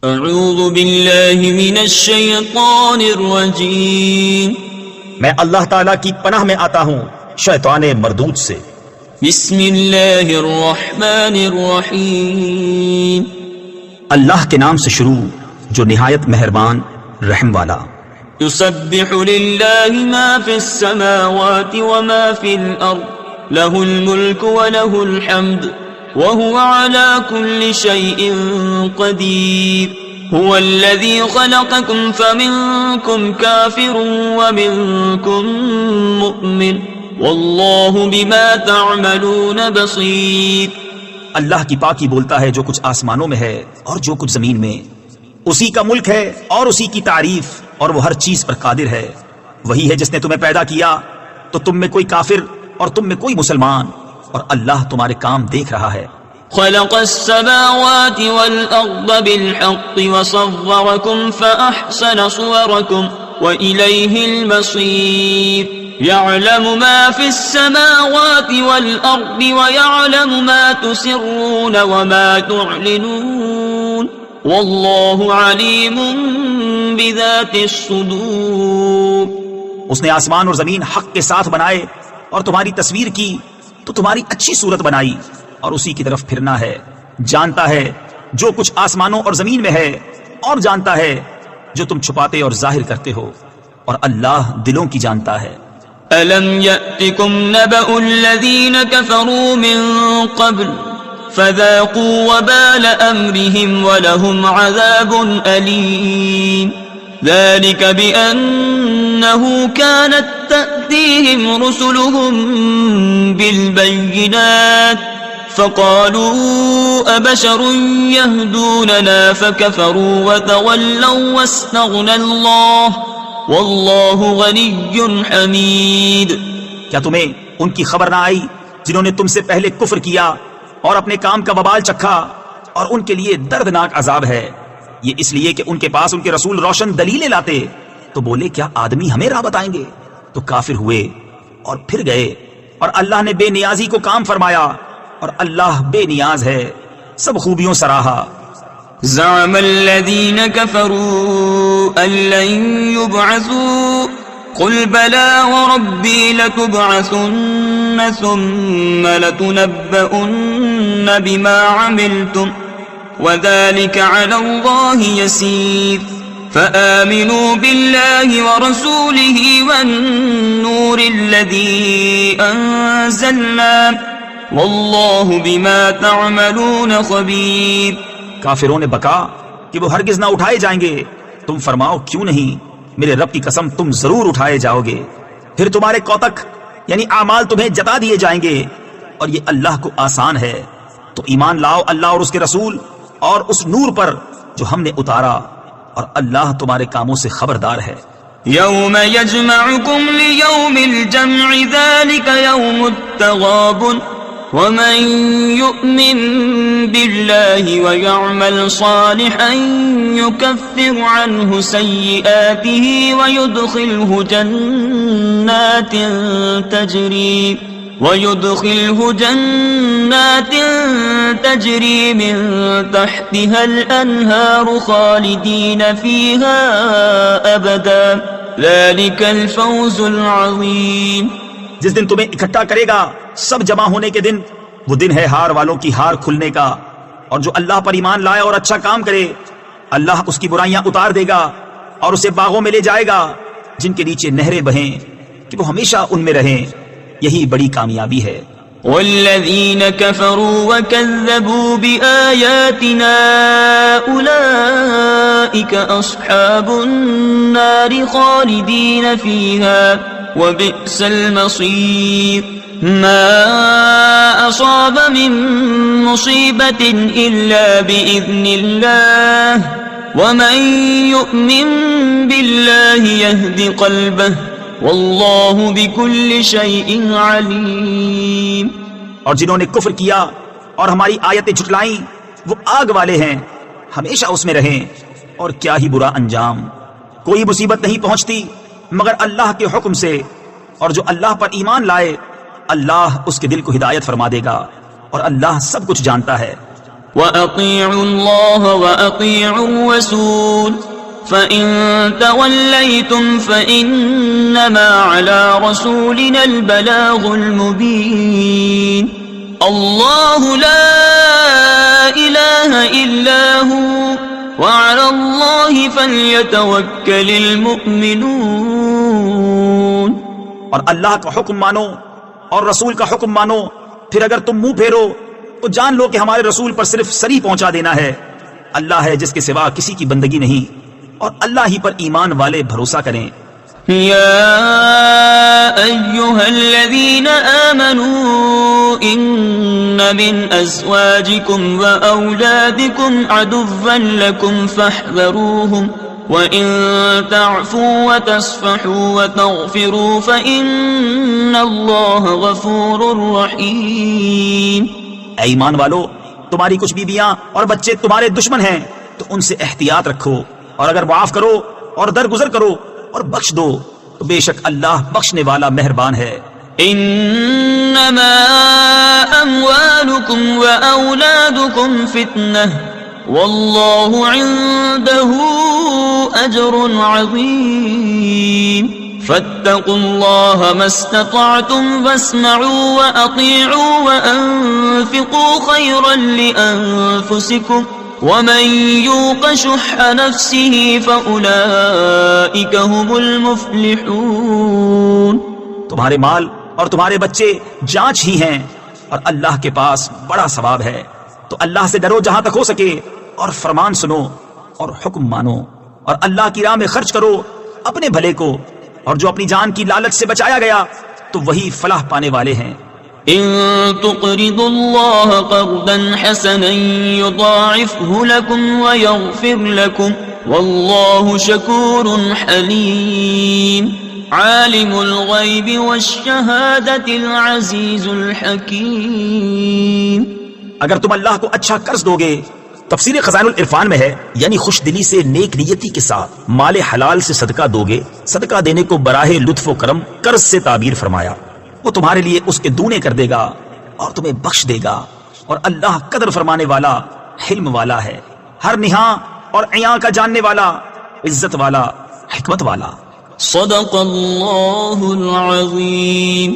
اعوذ باللہ من الشیطان الرجیم، میں اللہ تعالیٰ کی پناہ میں آتا ہوں شیطان مردود سے۔ بسم اللہ الرحمن الرحیم، اللہ کے نام سے شروع جو نہایت مہربان رحم والا۔ یسبح للہ ما فی السماوات وما فی الارض، لہ الملک ولہ الحمد وهو على كل شيء قدير، هو الذي خلقكم فمنكم كافر ومنكم مؤمن والله بما تعملون بصير۔ اللہ کی پاکی بولتا ہے جو کچھ آسمانوں میں ہے اور جو کچھ زمین میں، اسی کا ملک ہے اور اسی کی تعریف، اور وہ ہر چیز پر قادر ہے۔ وہی ہے جس نے تمہیں پیدا کیا تو تم میں کوئی کافر اور تم میں کوئی مسلمان، اور اللہ تمہارے کام دیکھ رہا ہے۔ خلق السماوات والأرض بالحق وصوركم فأحسن صوركم وإليه المصير، يعلم ما في السماوات والأرض ويعلم ما تسرون وما تعلنون والله عليم بذات الصدور۔ اس نے آسمان اور زمین حق کے ساتھ بنائے اور تمہاری تصویر کی تو تمہاری اچھی صورت بنائی، اور اسی کی طرف پھرنا ہے۔ جانتا ہے جو کچھ آسمانوں اور زمین میں ہے، اور جانتا ہے جو تم چھپاتے اور ظاہر کرتے ہو، اور اللہ دلوں کی جانتا ہے۔ أَلَمْ يَأْتِكُمْ نَبَأُ الَّذِينَ كَفَرُوا مِن قَبْلُ فَذَاقُوا وَبَالَ أَمْرِهِمْ وَلَهُمْ عَذَابٌ أَلِيمٌ، ذلك بأنه كانت تأتيهم رسلهم بالبينات فقالوا أبشر يهدوننا فكفروا وتولوا واستغنى الله والله غني حميد۔ کیا تمہیں ان کی خبر نہ آئی جنہوں نے تم سے پہلے کفر کیا اور اپنے کام کا وبال چکھا، اور ان کے لیے دردناک عذاب ہے؟ یہ اس لیے کہ ان کے پاس ان کے رسول روشن دلیلیں لاتے، تو بولے کیا آدمی ہمیں راہ بتائیں گے؟ تو کافر ہوئے اور پھر گئے، اور اللہ نے بے نیازی کو کام فرمایا، اور اللہ بے نیاز ہے، سب خوبیوں سراہا۔ زعم الذين كفروا أن لن يبعثوا قل بلى وربي لتبعثن ثم لتنبؤن بما عملتم وذلك على الله يسير، فآمنوا بالله ورسوله والنور الذي أنزلنا والله بما تعملون خبير۔ کافروں نے بکا کہ وہ ہرگز نہ اٹھائے جائیں گے۔ تم فرماؤ کیوں نہیں، میرے رب کی قسم تم ضرور اٹھائے جاؤ گے، پھر تمہارے کوتک یعنی اعمال تمہیں جتا دیے جائیں گے، اور یہ اللہ کو آسان ہے۔ تو ایمان لاؤ اللہ اور اس کے رسول اور اس نور پر جو ہم نے اتارا، اور اللہ تمہارے کاموں سے خبردار ہے۔ یوم یجمعکم لیوم الجمع ذلک یوم التغابن، ومن یؤمن باللہ ویعمل صالحا یکفر عنہ سیئاته ویدخلہ جنات تجری من تحتها الانہار خالدین فیہا ابدا، ذلک الفوز العظیم۔ جس دن تمہیں اکٹھا کرے گا سب جمع ہونے کے دن، وہ دن ہے ہار والوں کی ہار کھلنے کا، اور جو اللہ پر ایمان لائے اور اچھا کام کرے اللہ اس کی برائیاں اتار دے گا اور اسے باغوں میں لے جائے گا جن کے نیچے نہریں بہیں کہ وہ ہمیشہ ان میں رہیں، یہی بڑی کامیابی ہے۔ والذین کفروا وکذبوا بآیاتنا اولئک اصحاب النار خالدین فیہا وبئس المصیر۔ ما أصاب من مصيبة إلا بإذن الله ومن يؤمن بالله يهد قلبه والله بكل شيء عليم۔ اور جنہوں نے کفر کیا اور ہماری آیتیں جھٹلائیں وہ آگ والے ہیں، ہمیشہ اس میں رہیں، اور کیا ہی برا انجام۔ کوئی مصیبت نہیں پہنچتی مگر اللہ کے حکم سے، اور جو اللہ پر ایمان لائے اللہ اس کے دل کو ہدایت فرما دے گا، اور اللہ سب کچھ جانتا ہے۔ وأطيعوا الله وأطيعوا الرسول فإن توليتم فإنما على رسولنا البلاغ المبين الله لا إله إلا هو وعلى الله فليتوكل المؤمنون. اور اللہ کا حکم مانو اور رسول کا حکم مانو، پھر اگر تم منہ پھیرو تو جان لو کہ ہمارے رسول پر صرف سری پہنچا دینا ہے. اللہ ہے جس کے سوا کسی کی بندگی نہیں، اور اللہ ہی پر ایمان والے بھروسہ کریں. يا أيها الذين آمنوا إن من أزواجكم وأولادكم عدوا لكم فاحذروهم وإن تعفوا وتصفحوا وتغفروا فإن الله غفور رحيم. اے ایمان والو، تمہاری کچھ بیویاں اور بچے تمہارے دشمن ہیں تو ان سے احتیاط رکھو، اور اگر معاف کرو اور درگزر کرو اور بخش دو تو بے شک اللہ بخشنے والا مہربان ہے. انما اموالكم واولادكم فتنة والله عنده اجر عظيم فاتقوا الله ما استطعتم واسمعوا واطيعوا وانفقوا خيرا لانفسكم ومن يوق شح نفسه فأولئك هم المفلحون. تمہارے مال اور تمہارے بچے جانچ ہی ہیں اور اللہ کے پاس بڑا ثواب ہے، تو اللہ سے ڈرو جہاں تک ہو سکے، اور فرمان سنو اور حکم مانو، اور اللہ کی راہ میں خرچ کرو اپنے بھلے کو، اور جو اپنی جان کی لالچ سے بچایا گیا تو وہی فلاح پانے والے ہیں. إن تقرضوا الله قرضا حسنا يضاعفه لكم ويغفر لكم والله شكور حليم عالم الغيب والشهادة العزيز الحكيم. اگر تم اللہ کو اچھا قرض دو گے، تفسیر خزائن العرفان میں ہے، یعنی خوش دلی سے نیک نیتی کے ساتھ مال حلال سے صدقہ دو گے. صدقہ دینے کو براہ لطف و کرم قرض سے تعبیر فرمایا. وہ تمہارے لیے اس کے دونے کر دے گا اور تمہیں بخش دے گا، اور اللہ قدر فرمانے والا حلم والا ہے، ہر نہاں اور عیاں کا جاننے والا، عزت والا، حکمت والا. صدق اللہ العظیم.